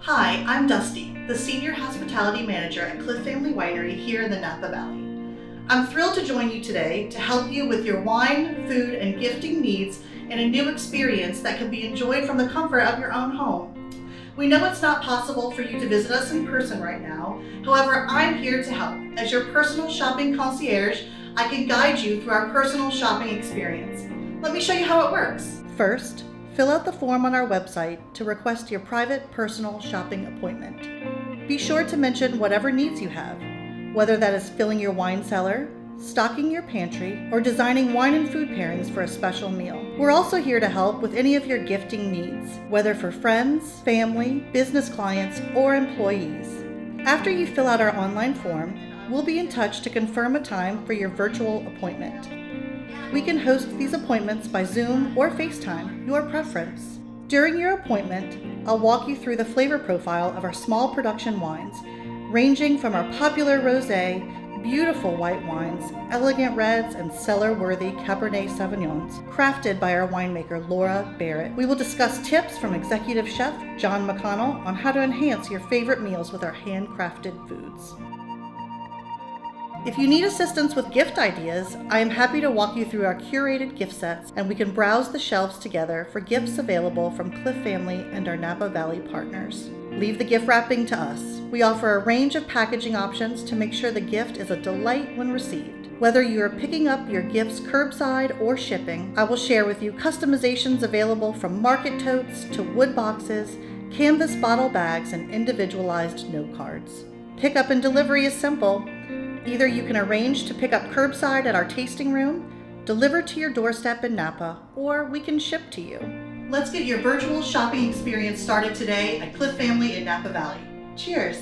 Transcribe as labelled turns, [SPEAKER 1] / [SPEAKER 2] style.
[SPEAKER 1] Hi, I'm Dusty, the Senior Hospitality Manager at Clif Family Winery here in the Napa Valley. I'm thrilled to join you today to help you with your wine, food, and gifting needs in a new experience that can be enjoyed from the comfort of your own home. We know it's not possible for you to visit us in person right now. However, I'm here to help. As your personal shopping concierge, I can guide you through our personal shopping experience. Let me show you how it works. First, fill out the form on our website to request your private personal shopping appointment. Be sure to mention whatever needs you have, whether that is filling your wine cellar, stocking your pantry, or designing wine and food pairings for a special meal. We're also here to help with any of your gifting needs, whether for friends, family, business clients, or employees. After you fill out our online form, we'll be in touch to confirm a time for your virtual appointment. We can host these appointments by Zoom or FaceTime, your preference. During your appointment, I'll walk you through the flavor profile of our small production wines, ranging from our popular rosé, beautiful white wines, elegant reds, and cellar-worthy Cabernet Sauvignons, crafted by our winemaker Laura Barrett. We will discuss tips from Executive Chef John McConnell on how to enhance your favorite meals with our handcrafted foods. If you need assistance with gift ideas, I am happy to walk you through our curated gift sets, and we can browse the shelves together for gifts available from Clif Family and our Napa Valley partners. Leave the gift wrapping to us. We offer a range of packaging options to make sure the gift is a delight when received. Whether you are picking up your gifts curbside or shipping, I will share with you customizations available from market totes to wood boxes, canvas bottle bags, and individualized note cards. Pickup and delivery is simple. Either you can arrange to pick up curbside at our tasting room, deliver to your doorstep in Napa, or we can ship to you. Let's get your virtual shopping experience started today at Clif Family in Napa Valley. Cheers!